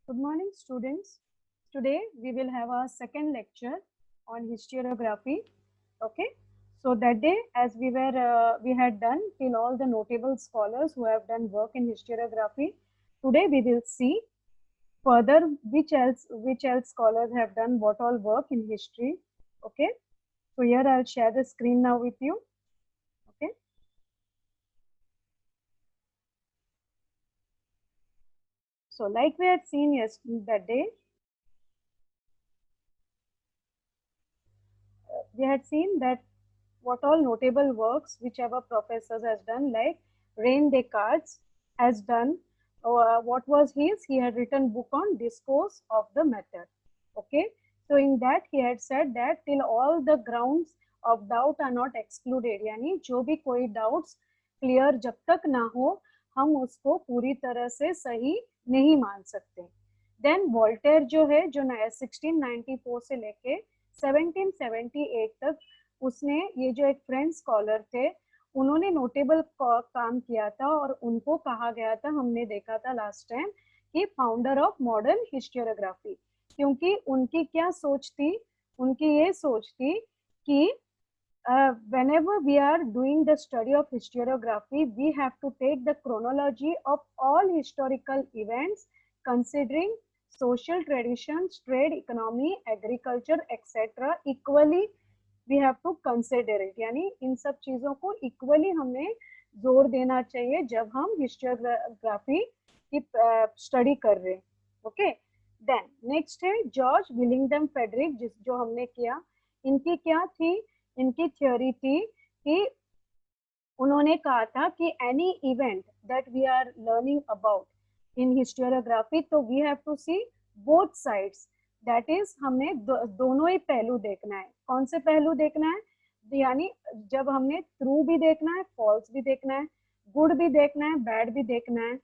Good morning, students. Today we will have our second lecture on historiography. Okay. So that day, as we had done till all the notable scholars who have done work in historiography. Today we will see further which else scholars have done what all work in history. Okay. So here I'll share the screen now with you. Okay. So like we had seen yesterday that day, we had seen that what all notable works whichever professors has done, like René Descartes has done. What was his? He had written book on discourse of the method. Okay, so in that he had said that till all the grounds of doubt are not excluded, यानी जो भी कोई doubts clear जब तक ना हो हम उसको पूरी तरह से सही नहीं मान सकते. देन वोल्टेयर जो है, जो 1694 से लेके 1778 तक उसने, ये जो एक फ्रेंच स्कॉलर थे, उन्होंने नोटेबल काम किया था और उनको कहा गया था, हमने देखा था लास्ट टाइम, कि फाउंडर ऑफ मॉडर्न हिस्टोरियोग्राफी. क्योंकि उनकी क्या सोच थी? उनकी ये सोच थी कि whenever we are doing the study of historiography, we have to take the chronology of all historical events, considering social traditions, trade, economy, agriculture, etc. equally. We have to consider it. यानी इन सब चीजों को equally हमें जोर देना चाहिए जब हम हिस्टोग्राफी की स्टडी कर रहे हैं. ओके. देन नेक्स्ट है जॉर्ज विलिंगडन फेडरिक, जो हमने किया. इनकी क्या थी? इनकी थ्योरी थी कि उन्होंने कहा था कि any event that we are learning about in historiography, तो we have to see both sides. That is हमने दोनों ही पहलू देखना है. कौन से पहलू देखना है? यानी जब हमने ट्रू भी देखना है, फॉल्स भी देखना है, गुड भी देखना है, बैड भी देखना है.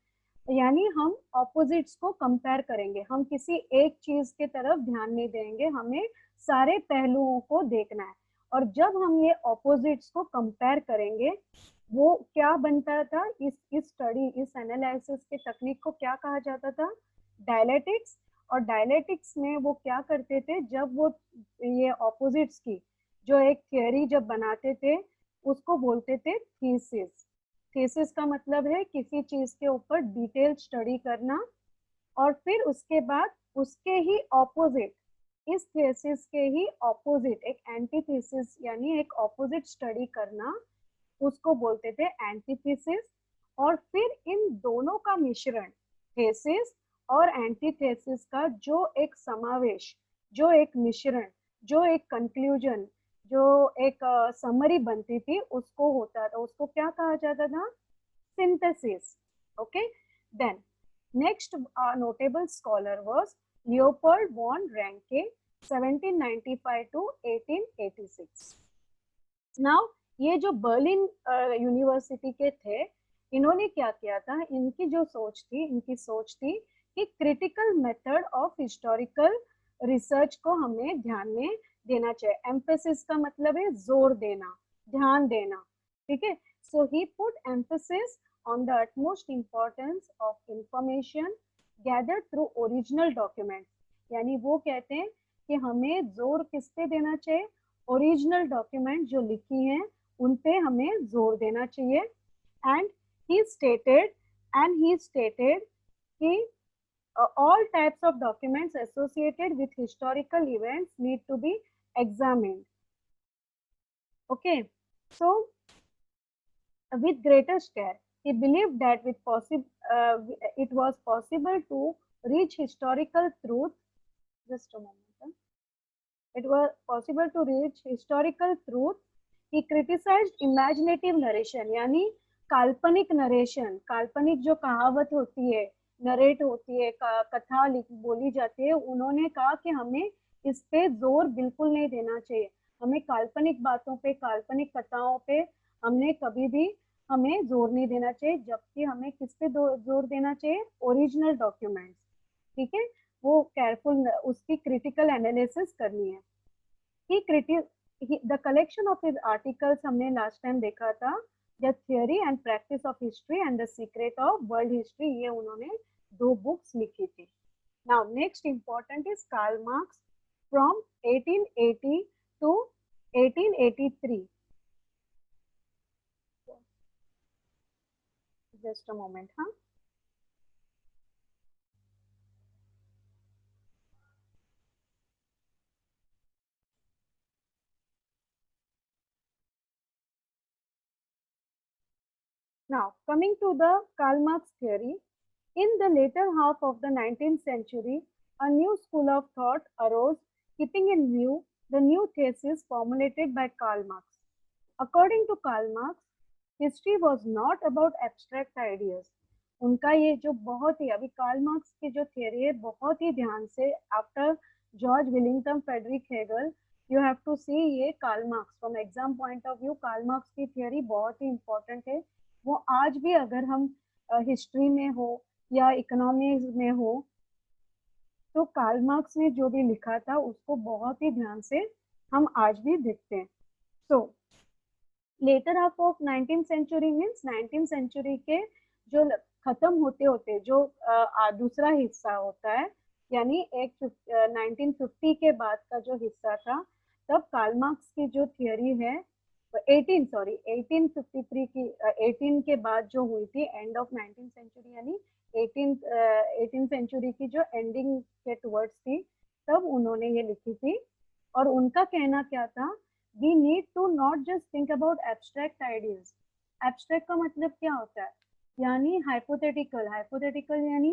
यानी हम ऑपोजिट्स को कंपेयर करेंगे. हम किसी एक चीज के तरफ ध्यान नहीं देंगे, हमें सारे पहलुओं को देखना है. और जब हम ये ऑपोजिट्स को कंपेयर करेंगे, वो क्या बनता था? इस स्टडी, इस एनालिसिस के तकनीक को क्या कहा जाता था? डायलेटिक्स. और डायलेटिक्स में वो क्या करते थे? जब वो ये ऑपोजिट्स की जो एक थियोरी जब बनाते थे, उसको बोलते थे थीसिस. थीसिस का मतलब है किसी चीज के ऊपर डिटेल स्टडी करना, और फिर उसके बाद उसके ही ऑपोजिट, इस थीसिस के ही ऑपोजिट एक एंटीथीसिस, यानी एक ऑपोजिट स्टडी करना, उसको बोलते थे एंटीथीसिस. और फिर इन दोनों का मिश्रण, थीसिस और एंटीथीसिस का जो एक समावेश, जो एक मिश्रण, जो एक कंक्लूजन, जो एक समरी बनती थी, उसको होता था, उसको क्या कहा जाता था? Synthesis. Okay. Then next notable scholar was Leopold von Ranke, 1795 to 1886. Now ये जो बर्लिन यूनिवर्सिटी के थे, इन्होंने क्या किया था? इनकी सोच थी कि critical method of historical research को हमें ध्यान में देना चाहिए. एम्फेसिस का मतलब है जोर देना, ध्यान देना. ठीक है. So he put emphasis on the utmost importance of information gathered through original documents. यानी वो कहते हैं कि हमें जोर किस पे देना चाहिए? ओरिजिनल डॉक्यूमेंट जो लिखी हैं उन पे हमें जोर देना चाहिए. एंड ही स्टेटेड कि all types of documents associated with historical events need to be examined. Okay. So with greatest care, he believed that it was possible to reach historical truth. Just a moment. It was possible to reach historical truth. He criticized imaginative narration, यानी काल्पनिक narration, काल्पनिक जो कहावत होती है, narrate होती है, कथा बोली जाती है, उन्होंने कहा कि हमें इस पे जोर बिल्कुल नहीं देना चाहिए. हमें काल्पनिक बातों पे, काल्पनिक कथाओं पे हमने कभी भी हमें जोर नहीं देना चाहिए, जबकि हमें किस पे जोर देना चाहिए? Original documents. ठीक है. वो केयरफुल उसकी क्रिटिकल एनालिसिस करनी है. The collection of his articles हमने लास्ट टाइम देखा था, the theory and practice of history and the secret of world history. ये उन्होंने 2 बुक्स लिखी थी. Now, next important is Karl Marx from 1880 to 1883. Just a moment, huh? Now, coming to the Karl Marx theory, in the later half of the 19th century, a new school of thought arose, keeping in view the new thesis formulated by Karl Marx. According to Karl Marx, history was not about abstract ideas. उनका ये जो बहुत ही अभी Karl Marx की जो theory है बहुत ही ध्यान से after George Willington Friedrich Hegel you have to see ये Karl Marx from exam point of view. Karl Marx की थियरी बहुत ही इंपॉर्टेंट है. वो आज भी अगर हम हिस्ट्री में हो या इकोनॉमीज में हो तो कार्ल मार्क्स ने जो भी लिखा था उसको बहुत ही ध्यान से हम आज भी देखते हैं. So later half of 19th century means 19th century के जो खत्म होते होते जो दूसरा हिस्सा होता है यानी एक 1950 के बाद का जो हिस्सा था तब कार्ल मार्क्स की जो थियरी है 1853 की 18 के बाद जो हुई थी एंड ऑफ 19th सेंचुरी यानी 18th सेंचुरी की जो एंडिंग के टुवर्ड्स थी तब उन्होंने ये लिखी थी. और उनका कहना क्या था, we need to not just think about abstract ideas. Abstract का मतलब क्या होता है, यानी hypothetical. Hypothetical यानी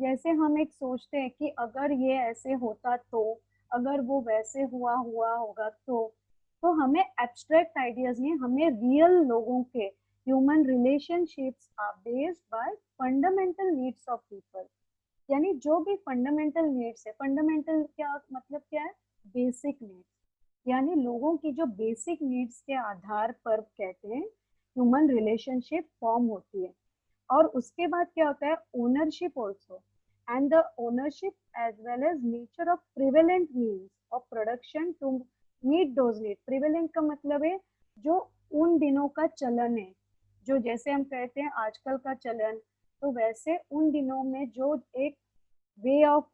जैसे हम एक सोचते हैं कि अगर ये ऐसे होता तो, अगर वो वैसे हुआ होगा तो हमें abstract ideas नहीं, हमें real लोगों के human relationships are based by fundamental needs of people. यानी जो भी फंडामेंटल नीड्स है, फंडामेंटल क्या मतलब क्या है, बेसिक नीड्स, यानी लोगों की जो बेसिक नीड्स के आधार पर कहते हैं ह्यूमन रिलेशनशिप फॉर्म होती है. और उसके बाद क्या होता है, ownership also and the ownership as well as nature of prevalent means of production to meet those need. Prevalent का मतलब है जो उन दिनों का चलन है, जो जैसे हम कहते हैं आजकल का चलन, तो वैसे उन दिनों में जो एक वे ऑफ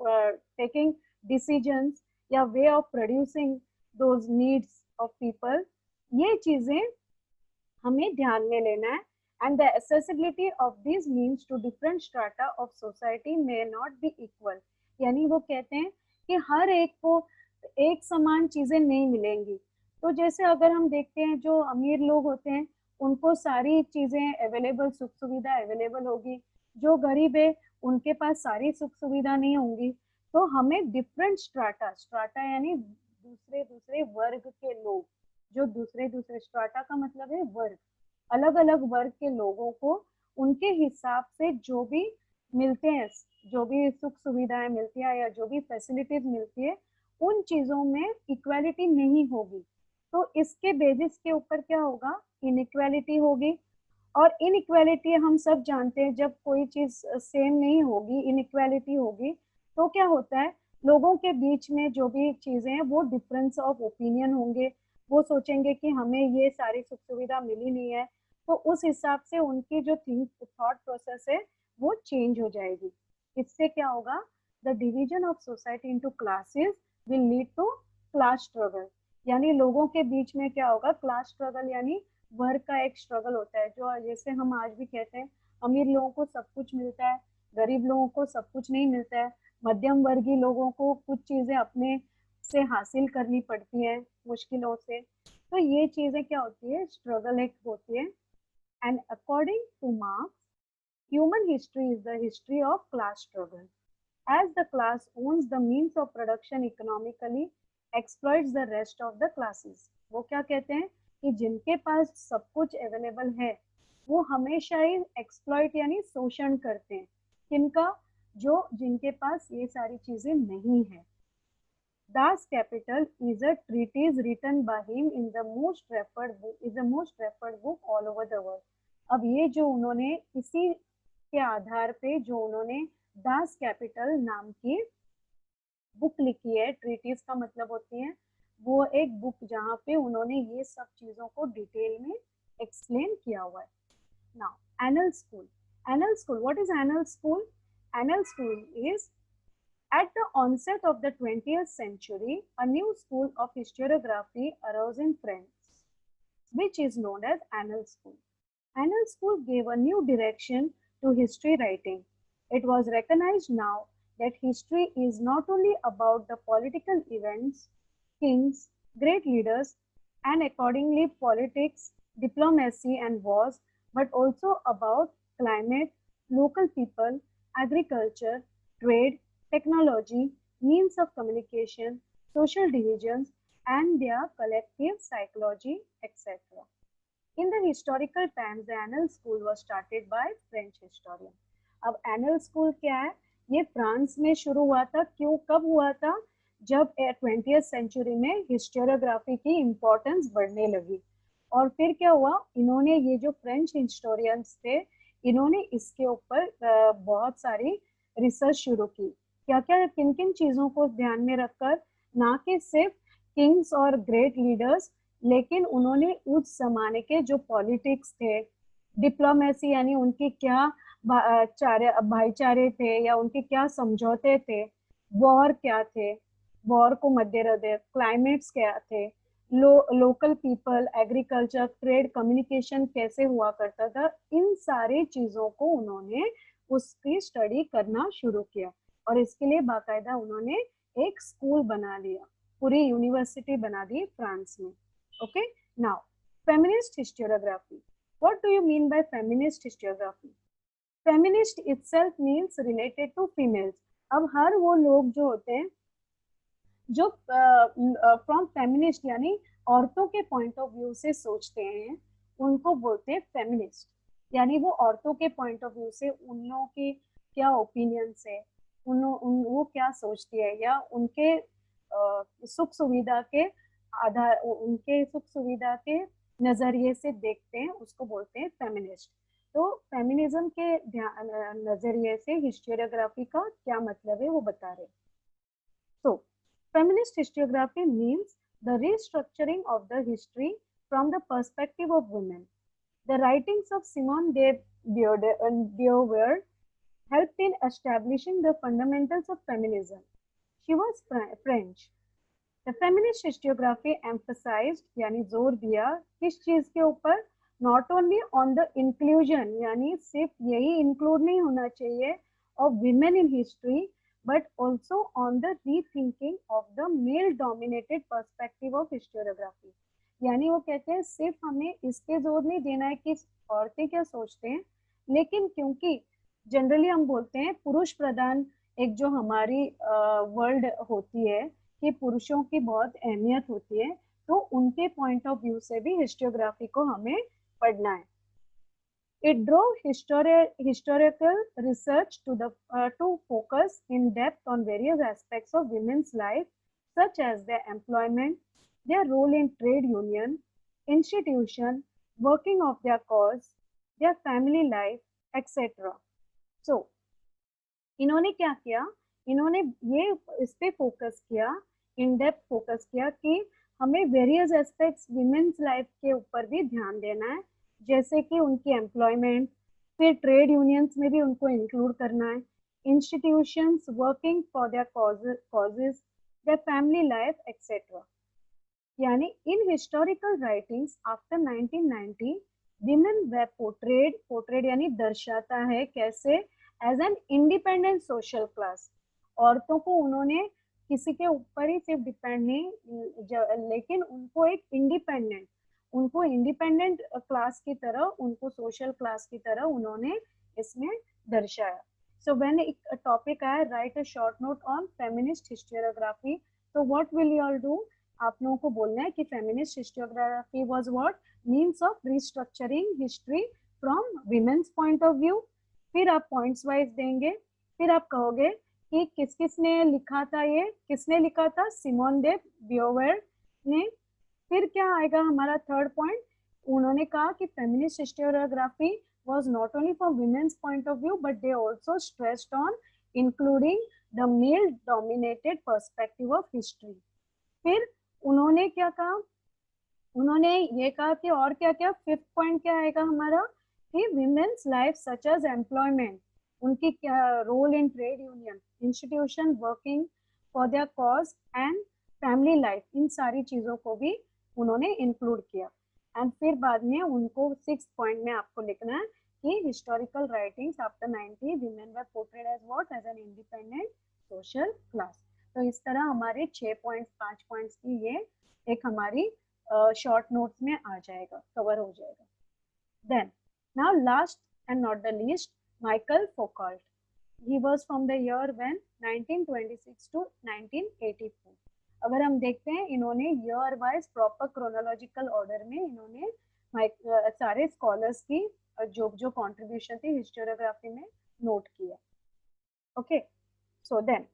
टेकिंग डिसीजंस या way of producing those needs of people, ये चीजें हमें ध्यान में लेना है. And the accessibility of this means to different strata of society may not be equal. यानी वो कहते हैं कि हर एक को एक समान चीजें नहीं मिलेंगी. तो जैसे अगर हम देखते हैं जो अमीर लोग होते हैं उनको सारी चीजें अवेलेबल, सुख सुविधा अवेलेबल होगी, जो गरीब है उनके पास सारी सुख सुविधा नहीं होंगी. तो हमें डिफरेंट स्ट्राटा, स्ट्राटा यानी दूसरे दूसरे वर्ग के लोग, जो दूसरे दूसरे स्ट्राटा का मतलब है वर्ग, अलग अलग वर्ग के लोगों को उनके हिसाब से जो भी मिलते हैं, जो भी सुख सुविधाएं मिलती है या जो भी फैसिलिटीज मिलती है उन चीजों में इक्वालिटी नहीं होगी. तो इसके बेसिस के ऊपर क्या होगा, इनइक्वालिटी होगी. और इनइक्वालिटी हम सब जानते हैं, जब कोई चीज सेम नहीं होगी, इनइक्वालिटी होगी, तो क्या होता है, लोगों के बीच में जो भी चीजें हैं वो डिफरेंस ऑफ ओपिनियन होंगे. वो सोचेंगे कि हमें ये सारी सुख सुविधा मिली नहीं है, तो उस हिसाब से उनकी जो थॉट प्रोसेस है वो चेंज हो जाएगी. इससे क्या होगा, the division of society into classes will lead to class struggle. यानी लोगों के बीच में क्या होगा, क्लास स्ट्रगल यानी वर्ग का एक स्ट्रगल होता है. जो जैसे हम आज भी कहते हैं अमीर लोगों को सब कुछ मिलता है, गरीब लोगों को सब कुछ नहीं मिलता है, मध्यम वर्गीय लोगों को कुछ चीजें अपने से हासिल करनी पड़ती है मुश्किलों से. तो ये चीजें क्या होती है, स्ट्रगल एक होती है. And according two marks, human history is the history of class struggle. As the class owns the means of production economically, exploits the rest of the classes. वो क्या कहते हैं कि जिनके पास सब कुछ अवेलेबल है वो हमेशा ही एक्सप्लॉइट यानी शोषण करते हैं. किनका, जो जिनके पास ये सारी चीजें नहीं है. Das Kapital is a treatise written by him in the most referred book, is the most referred book all over the world. अब ये जो उन्होंने इसी के आधार पे जो उन्होंने दास कैपिटल नाम की बुक लिखी है, ट्रीटीज का मतलब होती है वो एक बुक जहाँ पे उन्होंने ये सब चीजों को डिटेल में एक्सप्लेन किया हुआ है. Now anal school. Anal school, what is anal school? Anal school is At the onset of the 20th century, a new school of historiography arose in France, which is known as Annals School. Annals School gave a new direction to history writing. It was recognized now that history is not only about the political events, kings, great leaders, and accordingly politics, diplomacy, and wars, but also about climate, local people, agriculture, trade, technology, means of communication, social divisions, and their collective psychology, etc. In the historical times, the Annal School was started by French historian. अब Annal School क्या है? ये France में शुरू हुआ था. क्यों, कब हुआ था? जब 20th सेंचुरी में हिस्टोरियोग्राफी की इम्पोर्टेंस बढ़ने लगी. और फिर क्या हुआ, इन्होंने ये जो फ्रेंच हिस्टोरियंस थे, इन्होंने इसके ऊपर बहुत सारी रिसर्च शुरू की. क्या क्या, किन किन चीजों को ध्यान में रखकर, ना कि सिर्फ किंग्स और ग्रेट लीडर्स, लेकिन उन्होंने उस जमाने के जो पॉलिटिक्स थे, डिप्लोमेसी यानी उनकी क्या भाईचारे थे या उनके क्या समझौते थे, वॉर क्या थे, वॉर को मद्देनजर, क्लाइमेट्स क्या थे, local people, agriculture, trade, communication कैसे हुआ करता था, इन सारी चीजों को उन्होंने उसकी स्टडी करना शुरू किया. और इसके लिए बाकायदा उन्होंने एक स्कूल बना लिया, पूरी यूनिवर्सिटी बना दी फ्रांस में. Okay, now feminist historiography. What do you mean by feminist historiography? Feminist itself means related to females. अब हर वो लोग जो होते हैं जो फ्रॉम फेमिनिस्ट यानी औरतों के पॉइंट ऑफ व्यू से सोचते हैं, उनको बोलते हैं फेमिनिस्ट. यानी वो औरतों के पॉइंट ऑफ व्यू से उन लोगों की क्या ओपिनियंस है, वो क्या सोचती है, या उनके सुख सुविधा के आधार, उनके सुख सुविधा के नजरिए से देखते हैं, उसको बोलते हैं फेमिनिस्ट. तो फेमिनिज्म के नजरिए से हिस्टोरियोग्राफी का क्या मतलब है वो बता रहे. So, feminist historiography means the restructuring of the history from the perspective of women. The writings of Simone de Beauvoir helped in establishing the fundamentals of feminism. She was French. The feminist historiography emphasized यानी जोर दिया किस चीज के ऊपर, not only on the inclusion यानी सिर्फ यही include नहीं होना चाहिए of women in history, but also on the rethinking of the male dominated perspective of historiography. यानी वो कहते हैं सिर्फ हमें इसके जोर नहीं देना है कि औरतें क्या सोचते हैं, लेकिन क्योंकि जनरली हम बोलते हैं पुरुष प्रधान एक जो हमारी वर्ल्ड होती है कि पुरुषों की बहुत अहमियत होती है, तो उनके पॉइंट ऑफ व्यू से भी हिस्टोग्राफी को हमें पढ़ना है. It drove historical research to focus in depth on various aspects of women's life, such as their employment, their role in trade union, institution, working of their cause, their family life, etc. So, इन्होंने क्या किया, इन्होंने ये इस पे focus किया, in depth focus किया कि हमें वेरियस एस्पेक्ट्स विमेन्स लाइफ के ऊपर भी ध्यान देना है, जैसे कि उनकी एम्प्लॉयमेंट, फिर ट्रेड यूनियंस में भी उनको इंक्लूड करना है, institutions working for their causes, their family life etcetera. यानी in historical writings after 1990 women were portrayed यानी दर्शाता है कैसे as an independent social class. औरतों को उन्होंने किसी के ऊपर ही सिर्फ डिपेंड नहीं, लेकिन उनको एक इंडिपेंडेंट क्लास की तरह, उनको सोशल क्लास की तरह उन्होंने इसमें दर्शाया. सो व्हेन एक टॉपिक आया write a short note on feminist historiography, तो what will you all do, आप लोगों को बोलना है कि feminist historiography was what means of restructuring history from women's point of view. फिर आप पॉइंट्स वाइज देंगे, फिर आप कहोगे कि किसने लिखा था, ये किसने लिखा था, सिमोन दे ब्यूवर ने. फिर क्या आएगा हमारा थर्ड पॉइंट, उन्होंने कहा कि feminist historiography was not only from women's point of view but they also stressed on including the male dominated perspective of history. फिर उन्होंने क्या कहा, उन्होंने ये कहा कि और क्या क्या, फिफ्थ पॉइंट क्या आएगा हमारा कि women's life such as employment, उनकी क्या role in trade union, institution working for their cause and family life, इन सारी चीजों को भी उन्होंने इंक्लूड किया। एंड फिर बाद में उनको 6 पॉइंट में आपको लिखना है कि historical writings after 90 women were portrayed as what, as an independent social class। तो इस तरह हमारे 6 पॉइंट्स 5 पॉइंट्स की ये एक हमारी शॉर्ट नोट्स में आ जाएगा, कवर हो जाएगा। Then now last and not the least, Michael Foucault, he was from the year when 1926 to 1984। अगर हम देखते हैं इन्होंने year wise proper chronological order में इन्होंने सारे स्कॉलर्स की जो जो कंट्रीब्यूशन थी हिस्टोरियोग्राफी में नोट किया। Okay, so then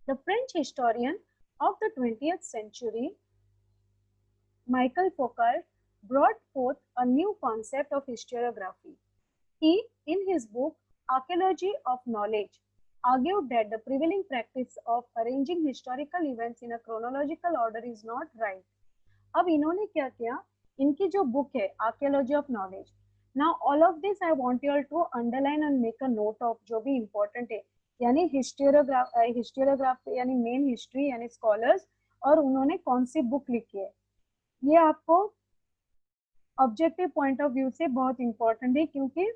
the French historian of the 20th century, Michael Foucault, brought forth a new concept of historiography. He, in his book Archaeology of Knowledge, argued that the prevailing practice of arranging historical events in a chronological order is not right. अब इन्होंने क्या किया, इनकी जो book है archaeology of knowledge, now all of this I want you all to underline and make a note of जो भी important है, यानी हिस्टोरियोग्राफ यानी मेन हिस्ट्री यानी स्कॉलर्स, और उन्होंने कौन सी बुक लिखी है, ये आपको ऑब्जेक्टिव पॉइंट ऑफ व्यू से बहुत इंपॉर्टेंट है, क्योंकि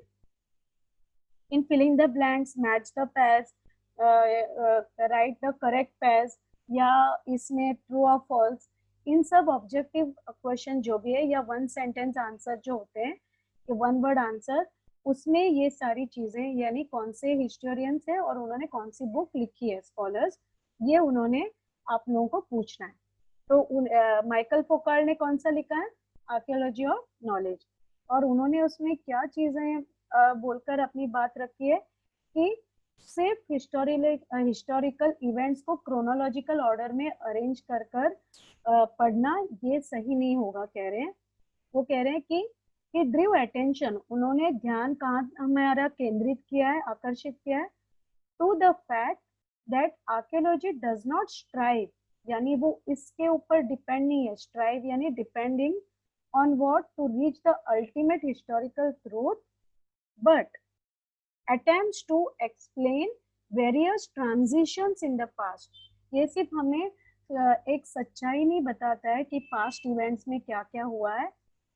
in filling the blanks, match the pairs, write the correct pairs, या इसमें ट्रू और फॉल्स, इन सब ऑब्जेक्टिव क्वेश्चन जो भी है या वन सेंटेंस आंसर जो होते हैं, वन वर्ड आंसर, उसमें ये सारी चीजें यानी कौन से हिस्टोरियंस है और उन्होंने कौन सी बुक लिखी है स्कॉलर्स, ये उन्होंने आप लोगों को पूछना है। तो माइकल फोकॉल्ट ने कौन सा लिखा है, आर्कियोलॉजी ऑफ नॉलेज, और उन्होंने उसमें क्या चीजें बोलकर अपनी बात रखी है कि सिर्फ हिस्टोरिकल इवेंट्स को क्रोनोलॉजिकल ऑर्डर में अरेंज कर कर पढ़ना ये सही नहीं होगा, कह रहे हैं। वो कह रहे हैं कि ड्रीव अटेंशन, उन्होंने ध्यान कहाँ हमारा केंद्रित किया है, आकर्षित किया है, to the fact that archaeology does not strive, यानी वो इसके ऊपर डिपेंड नहीं है, स्ट्राइव यानी depending on what to reach the ultimate historical truth, but attempts to explain various transitions in the past। ये सिर्फ हमें एक सच्चाई नहीं बताता है कि पास्ट इवेंट्स में क्या क्या हुआ है,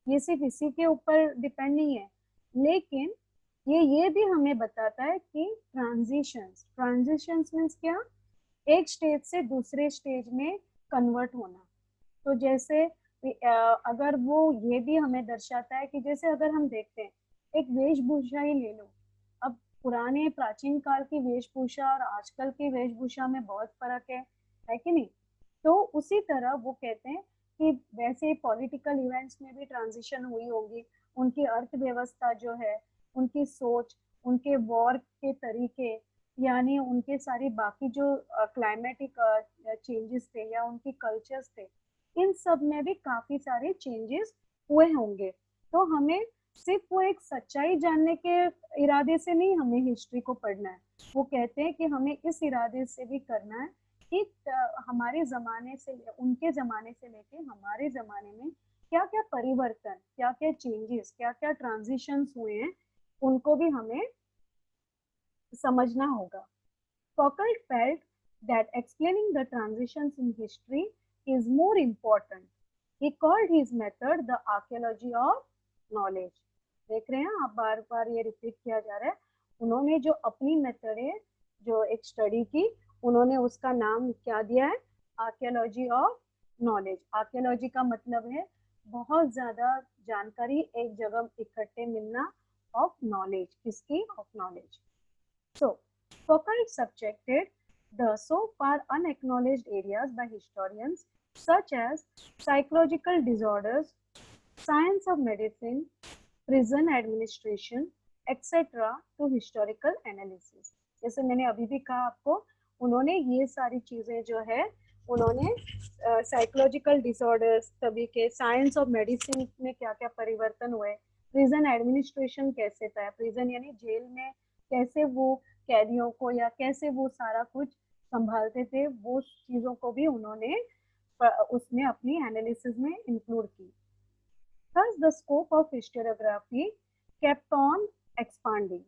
ये सिर्फ इसी के ऊपर डिपेंड नहीं है, लेकिन ये भी हमें बताता है कि ट्रांजिशंस मीन्स क्या, एक स्टेज से दूसरे स्टेज में कन्वर्ट होना। तो जैसे अगर वो ये भी हमें दर्शाता है कि जैसे अगर हम देखते हैं एक वेशभूषा ही ले लो, अब पुराने प्राचीन काल की वेशभूषा और आजकल की वेशभूषा में बहुत फर्क है कि नहीं। तो उसी तरह वो कहते हैं कि वैसे पॉलिटिकल इवेंट्स में भी ट्रांजिशन हुई होगी, उनकी अर्थव्यवस्था जो है, उनकी सोच, उनके वॉर के तरीके, यानी उनके सारी बाकी जो क्लाइमेटिक चेंजेस थे या उनकी कल्चर्स थे, इन सब में भी काफी सारे चेंजेस हुए होंगे। तो हमें सिर्फ वो एक सच्चाई जानने के इरादे से नहीं हमें हिस्ट्री को पढ़ना है, वो कहते हैं कि हमें इस इरादे से भी करना है कि हमारे जमाने से उनके जमाने से लेके हमारे जमाने में क्या क्या परिवर्तन, क्या क्या चेंजेस, क्या क्या ट्रांजिशंस हुए हैं, उनको भी हमें समझना होगा। Foucault felt that explaining the transitions in history is more important. He called his method the archaeology of knowledge। देख रहे हैं आप, बार बार ये रिपीट किया जा रहा है। उन्होंने जो अपनी मेथड है जो एक स्टडी की, उन्होंने उसका नाम क्या दिया है, आर्कियोलॉजी ऑफ नॉलेज। आर्कियोलॉजी का मतलब है बहुत ज्यादा जानकारी एक जगह इकट्ठे मिलना, ऑफ नॉलेज, किसकी, of knowledge. So Foucault subjected the so far unacknowledged areas by historians such as psychological disorders, science of medicine, prison administration, etc. to historical analysis। जैसे मैंने अभी भी कहा आपको, उन्होंने ये सारी चीजें जो है उन्होंने साइकोलॉजिकल डिसऑर्डर्स सभी के, साइंस ऑफ मेडिसिन में क्या क्या परिवर्तन हुए, प्रिजन एडमिनिस्ट्रेशन कैसे था, प्रिजन यानी जेल में कैसे वो कैदियों को या कैसे वो सारा कुछ संभालते थे, वो चीजों को भी उन्होंने उसमें अपनी एनालिसिस में इंक्लूड की। Thus the scope of historiography kept on expanding।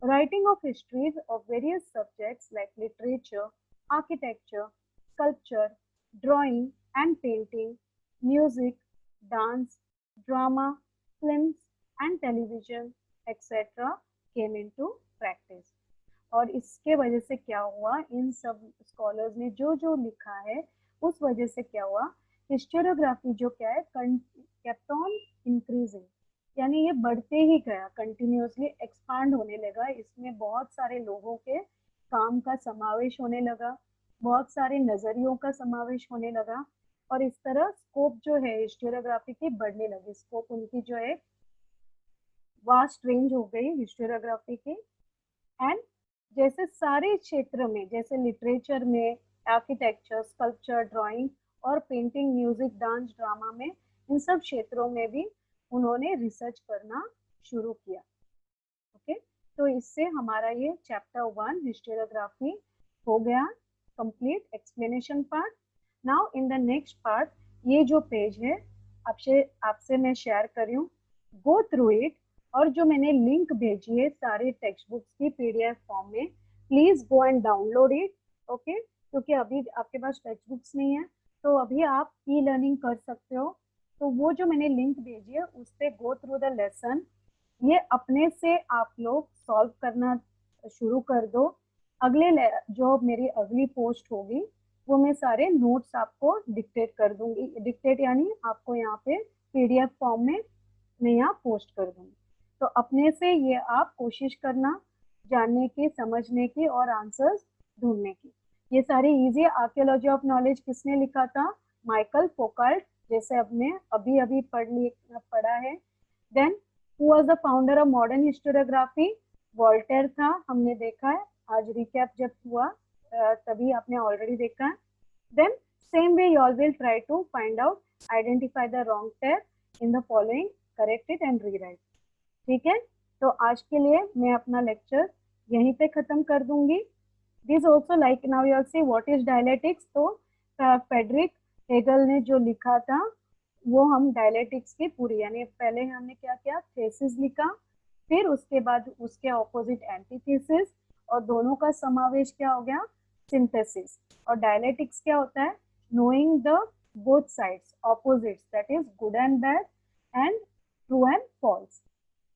Writing of histories of various subjects like literature, architecture, sculpture, drawing and painting, music, dance, drama, films and television, etc. came into practice. और इसके वजह से क्या हुआ, इन सब scholars ने जो जो लिखा है उस वजह से क्या हुआ, हिस्टोरियोग्राफी जो क्या है केप्ट ऑन इंक्रीजिंग, यानी ये बढ़ते ही गया, कंटिन्यूअसली एक्सपांड होने लगा, इसमें बहुत सारे लोगों के काम का समावेश होने लगा, बहुत सारे नजरियों का समावेश होने लगा, और इस तरह स्कोप जो है हिस्टोरियोग्राफी की बढ़ने लगी, स्कोप उनकी जो है वास्ट रेंज हो गई हिस्टोरियोग्राफी की। एंड जैसे सारे क्षेत्र में, जैसे लिटरेचर में, आर्किटेक्चर, स्कल्पचर, ड्राइंग और पेंटिंग, म्यूजिक, डांस, ड्रामा में, इन सब क्षेत्रों में भी उन्होंने रिसर्च करना शुरू किया। ओके, तो इससे हमारा ये चैप्टर 1 हिस्टोरियोग्राफी हो गया complete, explanation part. Now in the next part, ये जो पेज है आपसे मैं शेयर कर रही हूँ, गो थ्रू इट, और जो मैंने लिंक भेजी है सारे टेक्स्ट बुक्स की पीडीएफ फॉर्म में, please go and download it. Okay, क्योंकि अभी आपके पास टेक्स्ट बुक्स नहीं है, तो अभी आप ई लर्निंग कर सकते हो। तो वो जो मैंने लिंक भेजी है उस पर गो थ्रू द लेसन, ये अपने से आप लोग सॉल्व करना शुरू कर दो। अगले जो मेरी अगली पोस्ट होगी वो मैं सारे नोट्स आपको डिक्टेट कर दूंगी, डिक्टेट यानी आपको यहाँ पे पीडीएफ फॉर्म में मैं यहाँ पोस्ट कर दूंगी। तो अपने से ये आप कोशिश करना जानने की, समझने की और आंसर्स ढूंढने की। ये सारी इजी आर्कियोलॉजी ऑफ नॉलेज किसने लिखा था, माइकल फोकाल्ट, जैसे हमने अभी अभी पढ़ा है। Then who was the founder of modern historiography, Voltaire था, हमने देखा है, आज रिकैप जब हुआ तभी आपने ऑलरेडी देखा है। Then same way you all will try to find out, identify the wrong tab in the following, correct it and rewrite। ठीक है, तो आज के लिए मैं अपना लेक्चर यहीं पे खत्म कर दूंगी। This also like now you see what is dialectics, तो फ्रेडरिक हेगल ने जो लिखा था वो हम डायलेटिक्स की पूरी, यानी पहले हमने क्या किया, थेसिस लिखा, फिर उसके बाद उसके ऑपोजिट एंटीथेसिस, और दोनों का समावेश क्या हो गया, सिंथेसिस। और डायलेटिक्स क्या होता है, knowing the both sides, opposites, that is good and bad and true and false.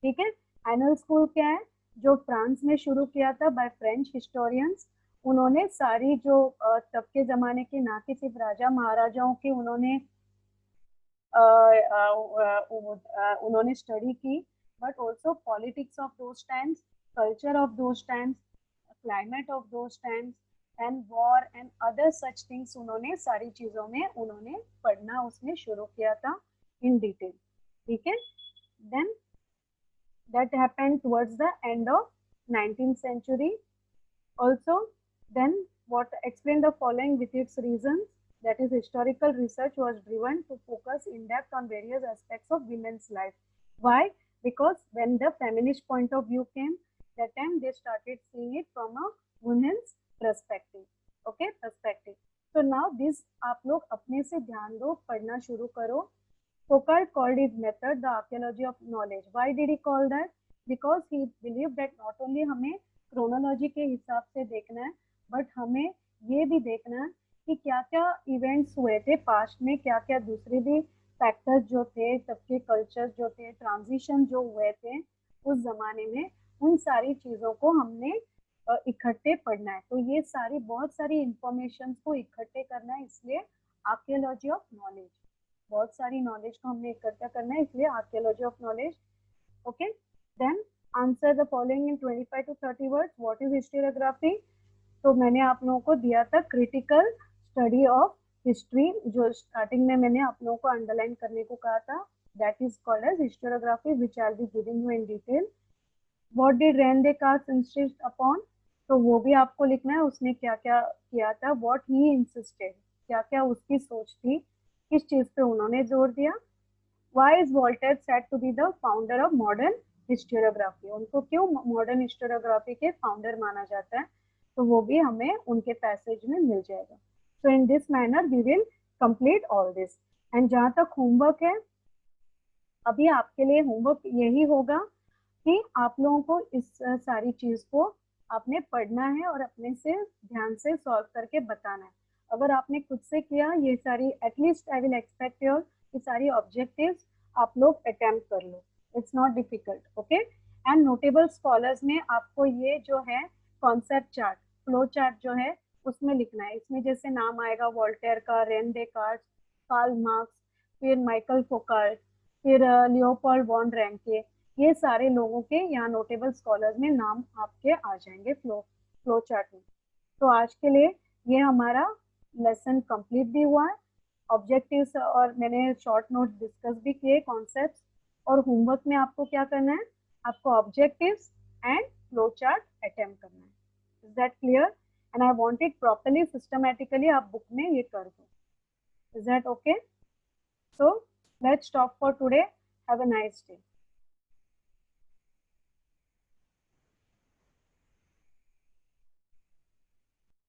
ठीक है, एनुअल स्कूल क्या है, जो फ्रांस में शुरू किया था बाय फ्रेंच हिस्टोरियंस, उन्होंने सारी जो तब के जमाने की, ना कि सिर्फ राजा महाराजाओं की उन्होंने स्टडी की, but also politics of those times, culture of those times, climate of those times and war and other such things, उन्होंने सारी चीजों में उन्होंने पढ़ना उसमें शुरू किया था इन डिटेल। ठीक है, then that happened towards the end of 19th century also। Then what explain the following with its reasons, that is historical research was driven to focus in depth on various aspects of women's life। Why? Because when the feminist point of view came, that time they started seeing it from a women's perspective। okay, perspective। so now this आप लोग अपने से ध्यान दो, पढ़ना शुरू करो। Foucault called his method the archaeology of knowledge। Why did he call that? Because he believed that not only हमें chronology के हिसाब से देखना है, but हमें ये भी देखना है कि क्या क्या इवेंट्स हुए थे पास्ट में, क्या क्या दूसरे भी फैक्टर्स जो थे, सबके कल्चर जो थे, ट्रांजिशन जो हुए थे उस जमाने में, उन सारी चीज़ों को हमने इकट्ठे पढ़ना है। तो ये सारी बहुत सारी इंफॉर्मेशन को इकट्ठे करना है, इसलिए आर्कियोलॉजी ऑफ नॉलेज, बहुत सारी नॉलेज को हमने इकट्ठा करना है, इसलिए archaeology of knowledge. Okay, then answer the following in 25 to 30 words. What is historiography? तो मैंने आप लोगों को दिया था क्रिटिकल स्टडी ऑफ हिस्ट्री, जो स्टार्टिंग में मैंने आप लोगों को अंडरलाइन करने को कहा था, that is called as historiography, which I will be giving you in detail. What did René Descartes insist upon? तो वो भी आपको लिखना है, उसने क्या क्या किया था, व्हाट ही इंसिस्टेड, क्या क्या उसकी सोच थी, किस चीज पे उन्होंने जोर दिया। Why is Voltaire said to be the founder of modern historiography, उनको क्यों मॉडर्न हिस्टोरियोग्राफी के फाउंडर माना जाता है, तो वो भी हमें उनके पैसेज में मिल जाएगा। So in this manner we will complete all this. And जहाँ तक होमवर्क है, अभी आपके लिए होमवर्क यही होगा, कि आप लोगों को इस सारी चीज को आपने पढ़ना है और अपने से ध्यान से सॉल्व करके बताना है। अगर आपने खुद से किया ये सारी, at least I will expect your ये सारी ऑब्जेक्टिव्स आप लोग अटेम्प्ट कर लो। It's not difficult, okay. And notable scholars में आपको ये जो है कॉन्सेप्ट चार्ट, फ्लो चार्ट जो है उसमें लिखना है। इसमें जैसे नाम आएगा वोल्टेयर का, रेन डेकार्ट, कार्ल मार्क्स, फिर माइकल फोकार्ट, फिर लियोपोल्ड वॉन रैंके, ये सारे लोगों के यहाँ नोटेबल स्कॉलर्स में नाम आपके आ जाएंगे फ्लो चार्ट में। तो आज के लिए ये हमारा लेसन कंप्लीट भी हुआ है। ऑब्जेक्टिव्स और मैंने शॉर्ट नोट्स डिस्कस भी किए, कॉन्सेप्ट्स। और होमवर्क में आपको क्या करना है, आपको objectives and flow chart attempt करना है। Is that clear? And I want it properly systematically आप बुक में ये कर दो। Is that okay? So let's stop for today. Have a nice day.